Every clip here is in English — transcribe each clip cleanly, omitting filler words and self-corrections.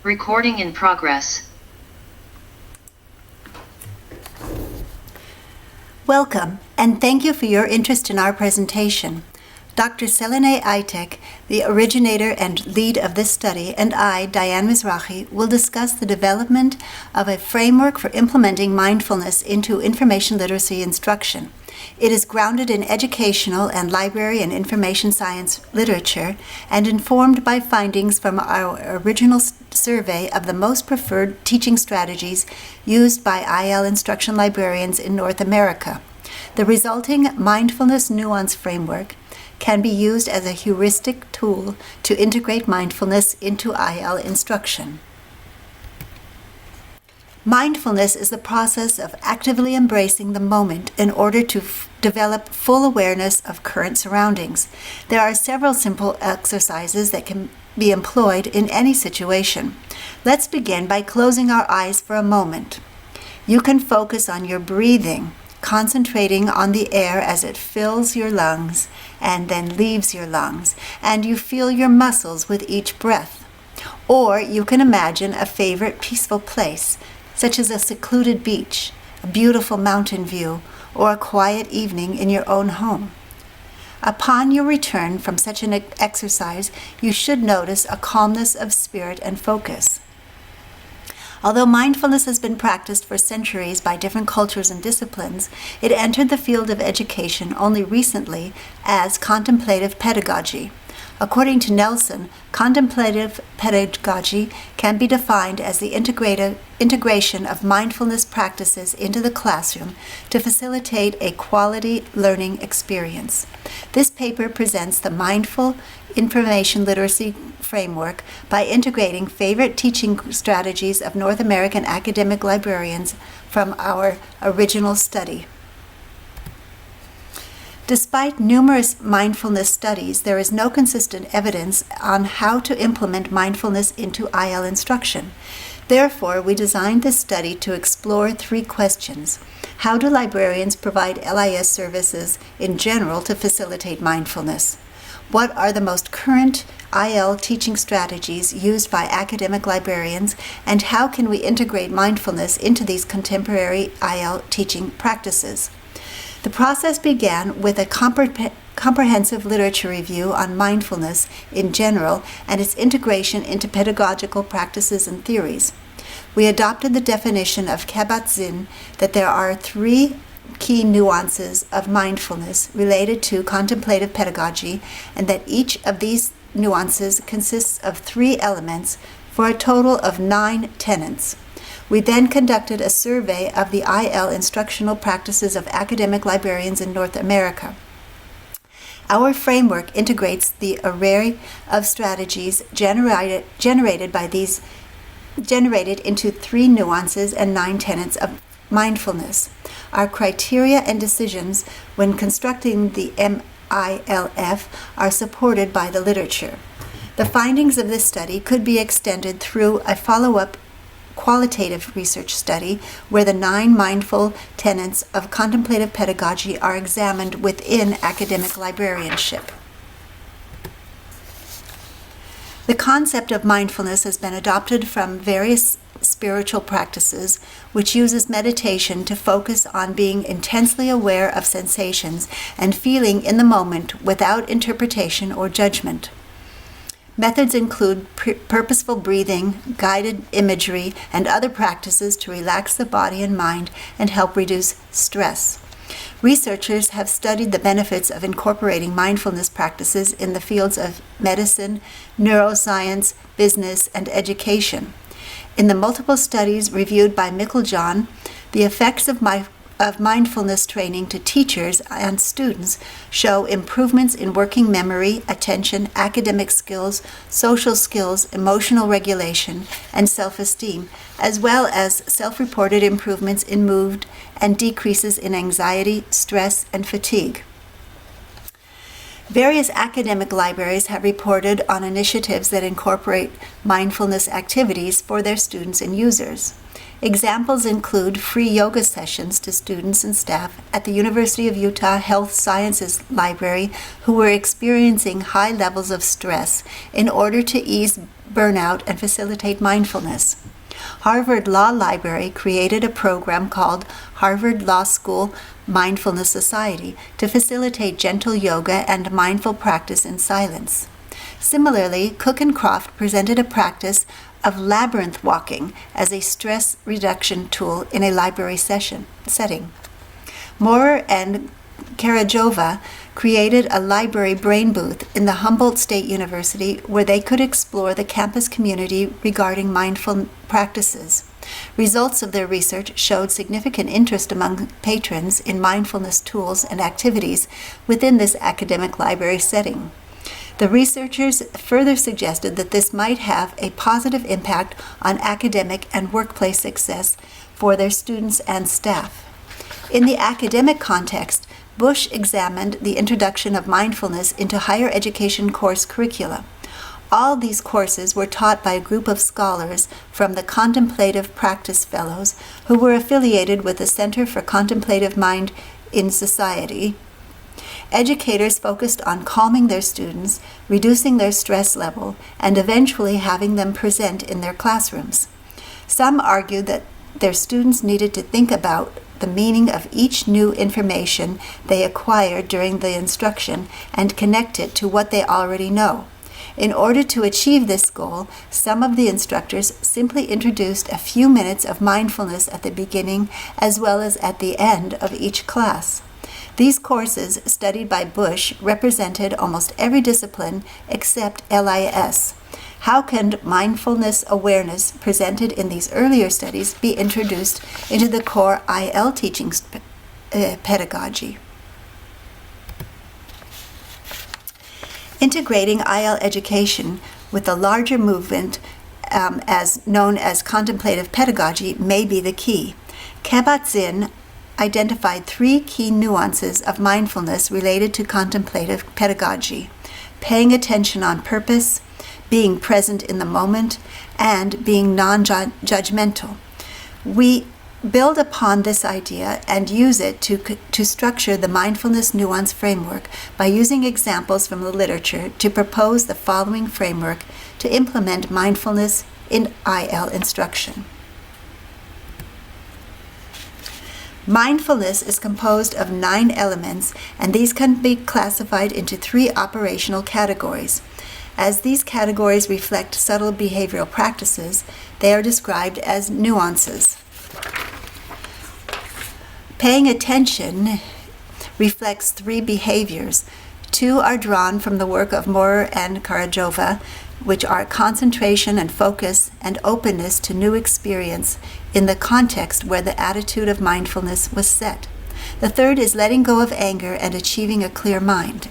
Recording in progress. Welcome, and thank you for your interest in our presentation. Dr. Selenay AYTAC, the originator and lead of this study, and I, Diane MIZRACHI, will discuss the development of a framework for implementing mindfulness into information literacy instruction. It is grounded in educational and library and information science literature and informed by findings from our original survey of the most preferred teaching strategies used by IL instruction librarians in North America. The resulting Mindfulness Nuance framework can be used as a heuristic tool to integrate mindfulness into IL instruction. Mindfulness is the process of actively embracing the moment in order to develop full awareness of current surroundings. There are several simple exercises that can be employed in any situation. Let's begin by closing our eyes for a moment. You can focus on your breathing, concentrating on the air as it fills your lungs and then leaves your lungs, and you feel your muscles with each breath. Or you can imagine a favorite peaceful place, such as a secluded beach, a beautiful mountain view, or a quiet evening in your own home. Upon your return from such an exercise, you should notice a calmness of spirit and focus. Although mindfulness has been practiced for centuries by different cultures and disciplines, it entered the field of education only recently as contemplative pedagogy. According to Nelson, contemplative pedagogy can be defined as the integration of mindfulness practices into the classroom to facilitate a quality learning experience. This paper presents the mindful information literacy framework by integrating favorite teaching strategies of North American academic librarians from our original study. Despite numerous mindfulness studies, there is no consistent evidence on how to implement mindfulness into IL instruction. Therefore, we designed this study to explore three questions. How do librarians provide LIS services in general to facilitate mindfulness? What are the most current IL teaching strategies used by academic librarians, and how can we integrate mindfulness into these contemporary IL teaching practices? The process began with a comprehensive literature review on mindfulness in general and its integration into pedagogical practices and theories. We adopted the definition of Kabat-Zinn that there are three key nuances of mindfulness related to contemplative pedagogy, and that each of these nuances consists of 3 elements for a total of 9 tenets. We then conducted a survey of the IL instructional practices of academic librarians in North America. Our framework integrates the array of strategies generated into 3 nuances and 9 tenets of mindfulness. Our criteria and decisions when constructing the MILF are supported by the literature. The findings of this study could be extended through a follow-up qualitative research study where the 9 mindful tenets of contemplative pedagogy are examined within academic librarianship. The concept of mindfulness has been adopted from various spiritual practices, which uses meditation to focus on being intensely aware of sensations and feeling in the moment without interpretation or judgment. Methods include purposeful breathing, guided imagery, and other practices to relax the body and mind and help reduce stress. Researchers have studied the benefits of incorporating mindfulness practices in the fields of medicine, neuroscience, business, and education. In the multiple studies reviewed by Mickeljohn, the effects of mindfulness training to teachers and students show improvements in working memory, attention, academic skills, social skills, emotional regulation, and self-esteem, as well as self-reported improvements in mood and decreases in anxiety, stress, and fatigue. Various academic libraries have reported on initiatives that incorporate mindfulness activities for their students and users. Examples include free yoga sessions to students and staff at the University of Utah Health Sciences Library who were experiencing high levels of stress in order to ease burnout and facilitate mindfulness. Harvard Law Library created a program called Harvard Law School Mindfulness Society to facilitate gentle yoga and mindful practice in silence. Similarly, Cook and Croft presented a practice of labyrinth walking as a stress reduction tool in a library setting. Moore and Karajova created a library brain booth in the Humboldt State University where they could explore the campus community regarding mindful practices. Results of their research showed significant interest among patrons in mindfulness tools and activities within this academic library setting. The researchers further suggested that this might have a positive impact on academic and workplace success for their students and staff. In the academic context, Bush examined the introduction of mindfulness into higher education course curricula. All these courses were taught by a group of scholars from the Contemplative Practice Fellows who were affiliated with the Center for Contemplative Mind in Society. Educators focused on calming their students, reducing their stress level, and eventually having them present in their classrooms. Some argued that their students needed to think about the meaning of each new information they acquired during the instruction and connect it to what they already know. In order to achieve this goal, some of the instructors simply introduced a few minutes of mindfulness at the beginning as well as at the end of each class. These courses, studied by Bush, represented almost every discipline except LIS. How can mindfulness awareness presented in these earlier studies be introduced into the core IL teaching pedagogy? Integrating IL education with the larger movement as known as contemplative pedagogy may be the key. Kabat-Zinn identified 3 key nuances of mindfulness related to contemplative pedagogy: paying attention on purpose, being present in the moment, and being non-judgmental. We build upon this idea and use it to structure the mindfulness nuance framework by using examples from the literature to propose the following framework to implement mindfulness in IL instruction. Mindfulness is composed of 9 elements, and these can be classified into 3 operational categories. As these categories reflect subtle behavioral practices, they are described as nuances. Paying attention reflects 3 behaviors. 2 are drawn from the work of Moore and Karajova, which are concentration and focus and openness to new experience in the context where the attitude of mindfulness was set. The 3rd is letting go of anger and achieving a clear mind.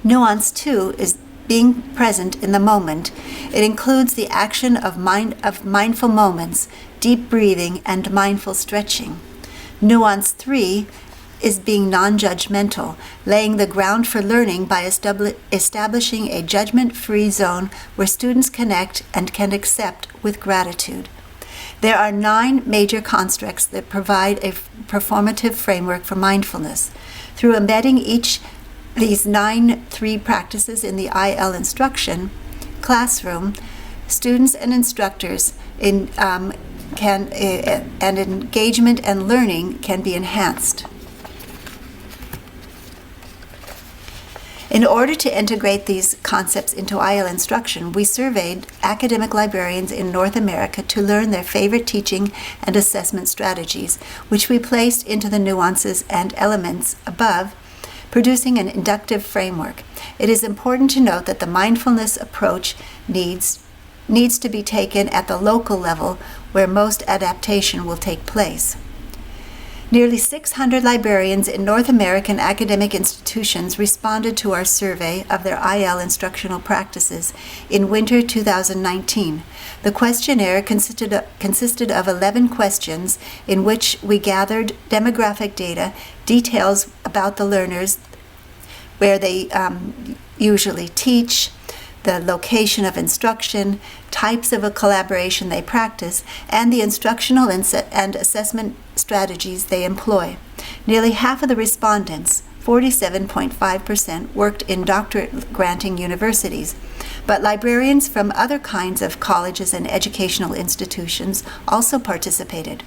Nuance 2 is being present in the moment. It includes the action of mindful moments, deep breathing, and mindful stretching. Nuance 3 is being non-judgmental, laying the ground for learning by establishing a judgment-free zone where students connect and can accept with gratitude. There are 9 major constructs that provide a performative framework for mindfulness. Through embedding these 9 3 practices in the IL instruction classroom, students and instructors and engagement and learning can be enhanced. In order to integrate these concepts into IL instruction, we surveyed academic librarians in North America to learn their favorite teaching and assessment strategies, which we placed into the nuances and elements above, producing an inductive framework. It is important to note that the mindfulness approach needs to be taken at the local level where most adaptation will take place. Nearly 600 librarians in North American academic institutions responded to our survey of their IL instructional practices in winter 2019. The questionnaire consisted of 11 questions in which we gathered demographic data, details about the learners, where they usually teach, the location of instruction, types of a collaboration they practice, and the instructional and assessment strategies they employ. Nearly half of the respondents, 47.5%, worked in doctorate-granting universities, but librarians from other kinds of colleges and educational institutions also participated.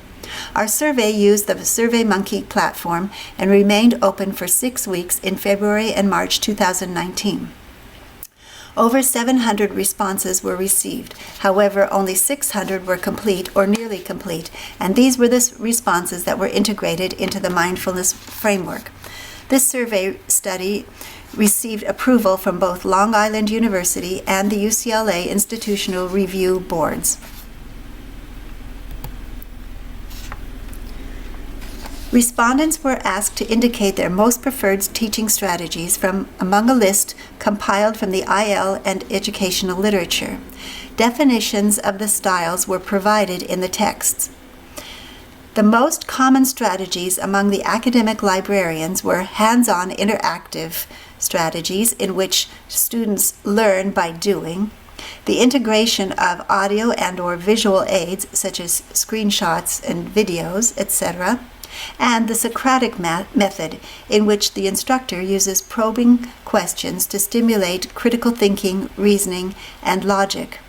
Our survey used the SurveyMonkey platform and remained open for 6 weeks in February and March 2019. Over 700 responses were received. However, only 600 were complete or nearly complete, and these were the responses that were integrated into the mindfulness framework. This survey study received approval from both Long Island University and the UCLA Institutional Review Boards. Respondents were asked to indicate their most preferred teaching strategies from among a list compiled from the IL and educational literature. Definitions of the styles were provided in the texts. The most common strategies among the academic librarians were hands-on interactive strategies in which students learn by doing, the integration of audio and/or visual aids such as screenshots and videos, etc., and the Socratic method, in which the instructor uses probing questions to stimulate critical thinking, reasoning, and logic.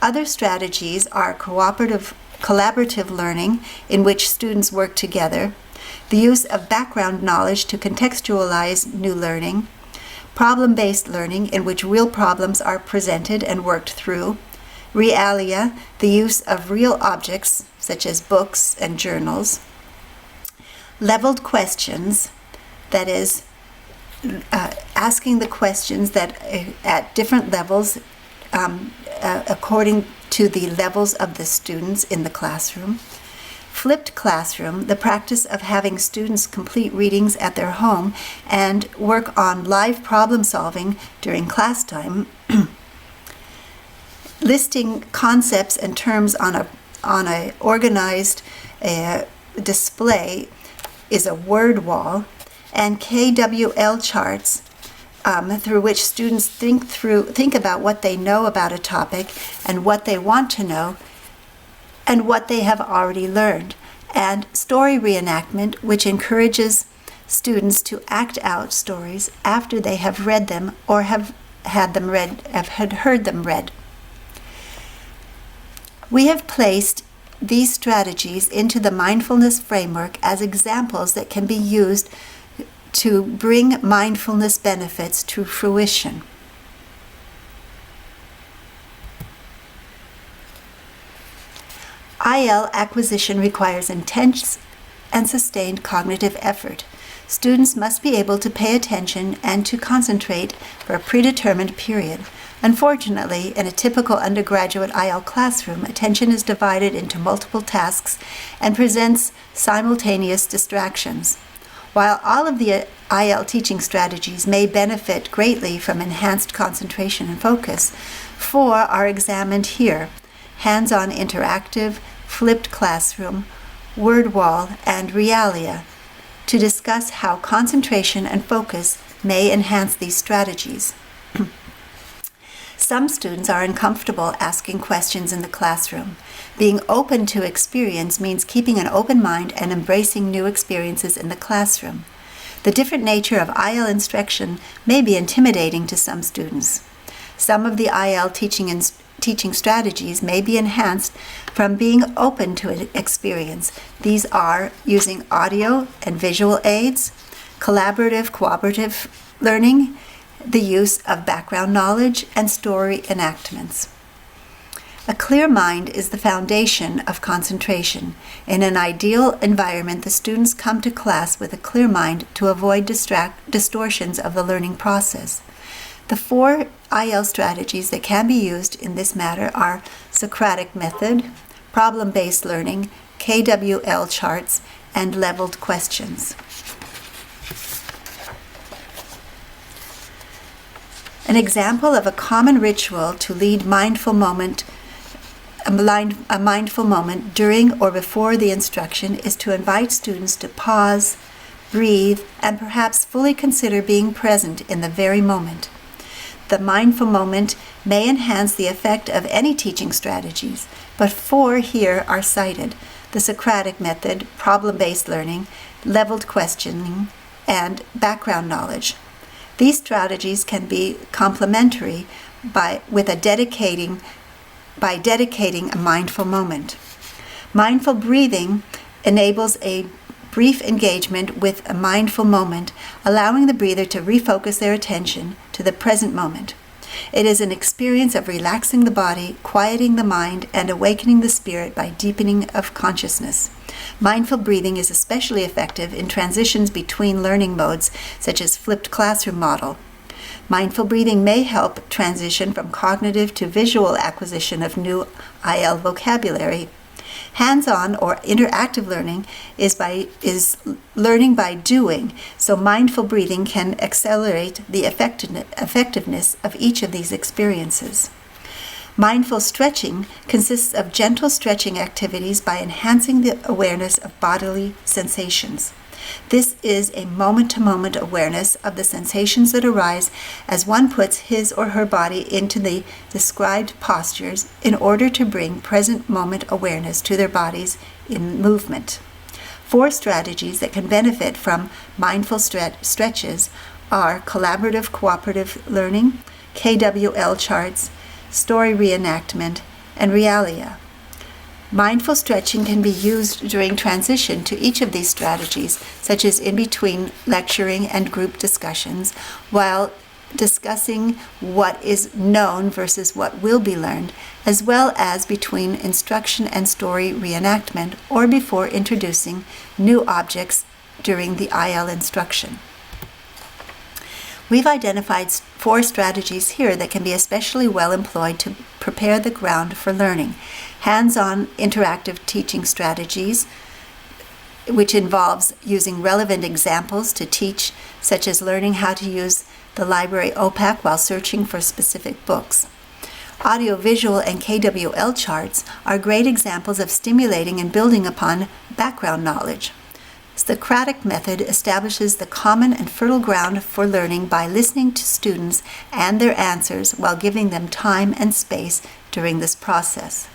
Other strategies are collaborative learning, in which students work together, the use of background knowledge to contextualize new learning, problem-based learning, in which real problems are presented and worked through, realia, the use of real objects, such as books and journals, leveled questions, that is, asking the questions that at different levels according to the levels of the students in the classroom. Flipped classroom, the practice of having students complete readings at their home and work on live problem solving during class time. Listing concepts and terms on a organized display is a word wall, and KWL charts through which students think about what they know about a topic and what they want to know and what they have already learned, and story reenactment, which encourages students to act out stories after they have read them or have heard them read. We have placed these strategies into the mindfulness framework as examples that can be used to bring mindfulness benefits to fruition. IL acquisition requires intense and sustained cognitive effort. Students must be able to pay attention and to concentrate for a predetermined period. Unfortunately, in a typical undergraduate IL classroom, attention is divided into multiple tasks and presents simultaneous distractions. While all of the IL teaching strategies may benefit greatly from enhanced concentration and focus, 4 are examined here: hands-on interactive, flipped classroom, word wall, and realia, to discuss how concentration and focus may enhance these strategies. Some students are uncomfortable asking questions in the classroom. Being open to experience means keeping an open mind and embracing new experiences in the classroom. The different nature of IL instruction may be intimidating to some students. Some of the IL teaching strategies may be enhanced from being open to experience. These are using audio and visual aids, cooperative learning, the use of background knowledge, and story enactments. A clear mind is the foundation of concentration. In an ideal environment, the students come to class with a clear mind to avoid distortions of the learning process. The 4 IL strategies that can be used in this matter are Socratic method, problem-based learning, KWL charts, and leveled questions. An example of a common ritual to lead a mindful moment during or before the instruction is to invite students to pause, breathe, and perhaps fully consider being present in the very moment. the mindful moment may enhance the effect of any teaching strategies, but 4 here are cited: the Socratic method, problem-based learning, leveled questioning, and background knowledge. These strategies can be complementary by dedicating a mindful moment. Mindful breathing enables a brief engagement with a mindful moment, allowing the breather to refocus their attention to the present moment. It is an experience of relaxing the body, quieting the mind, and awakening the spirit by deepening of consciousness. Mindful breathing is especially effective in transitions between learning modes, such as flipped classroom model. Mindful breathing may help transition from cognitive to visual acquisition of new IL vocabulary. Hands-on or interactive learning is learning by doing, so mindful breathing can accelerate the effectiveness of each of these experiences. Mindful stretching consists of gentle stretching activities by enhancing the awareness of bodily sensations. This is a moment-to-moment awareness of the sensations that arise as one puts his or her body into the described postures in order to bring present moment awareness to their bodies in movement. 4 strategies that can benefit from mindful stretches are collaborative cooperative learning, KWL charts, story reenactment, and realia. Mindful stretching can be used during transition to each of these strategies, such as in between lecturing and group discussions, while discussing what is known versus what will be learned, as well as between instruction and story reenactment, or before introducing new objects during the IL instruction. We've identified 4 strategies here that can be especially well employed to prepare the ground for learning. Hands-on interactive teaching strategies, which involves using relevant examples to teach, such as learning how to use the library OPAC while searching for specific books. Audiovisual and KWL charts are great examples of stimulating and building upon background knowledge. The Socratic method establishes the common and fertile ground for learning by listening to students and their answers while giving them time and space during this process.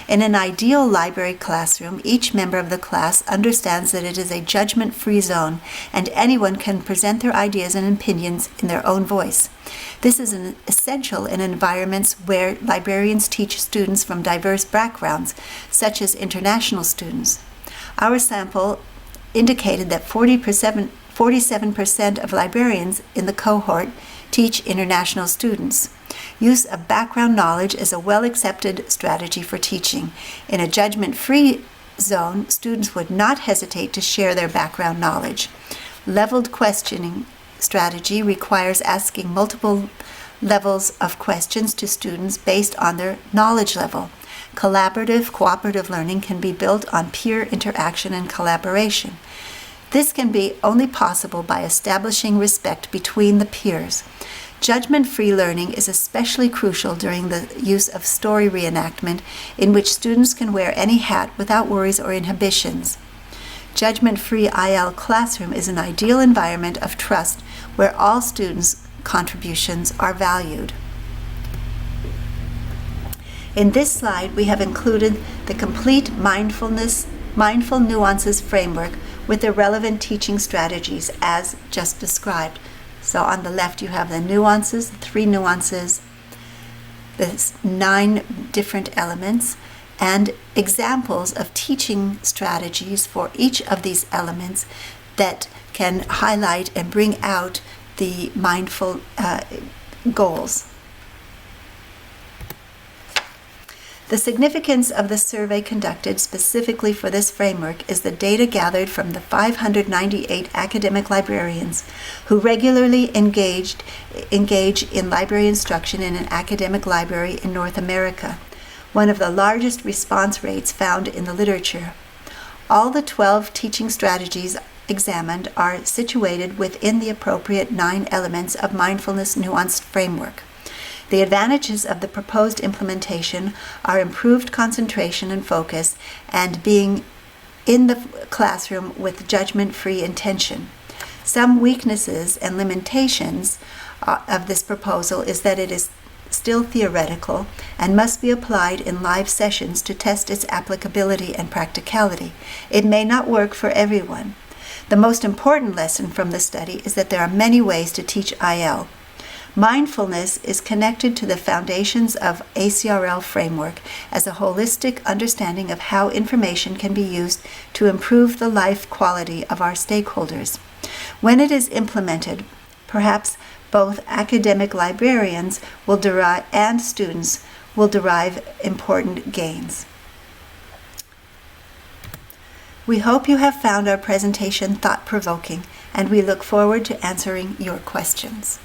In an ideal library classroom, each member of the class understands that it is a judgment-free zone and anyone can present their ideas and opinions in their own voice. This is essential in environments where librarians teach students from diverse backgrounds, such as international students. Our sample indicated that 47% of librarians in the cohort teach international students. Use of background knowledge is a well-accepted strategy for teaching. In a judgment-free zone, students would not hesitate to share their background knowledge. Leveled questioning strategy requires asking multiple levels of questions to students based on their knowledge level. Collaborative, cooperative learning can be built on peer interaction and collaboration. This can be only possible by establishing respect between the peers. Judgment-free learning is especially crucial during the use of story reenactment, in which students can wear any hat without worries or inhibitions. Judgment-free IL classroom is an ideal environment of trust where all students' contributions are valued. In this slide, we have included the complete Mindful Nuances framework with the relevant teaching strategies as just described. So on the left, you have the nuances, 3 nuances, the 9 different elements, and examples of teaching strategies for each of these elements that can highlight and bring out the mindful goals. The significance of the survey conducted specifically for this framework is the data gathered from the 598 academic librarians who regularly engage in library instruction in an academic library in North America, one of the largest response rates found in the literature. All the 12 teaching strategies examined are situated within the appropriate 9 elements of mindfulness nuanced framework. The advantages of the proposed implementation are improved concentration and focus and being in the classroom with judgment-free intention. Some weaknesses and limitations of this proposal is that it is still theoretical and must be applied in live sessions to test its applicability and practicality. It may not work for everyone. The most important lesson from the study is that there are many ways to teach IL. Mindfulness is connected to the foundations of ACRL framework as a holistic understanding of how information can be used to improve the life quality of our stakeholders. When it is implemented, perhaps both academic librarians will derive and students will derive important gains. We hope you have found our presentation thought-provoking, and we look forward to answering your questions.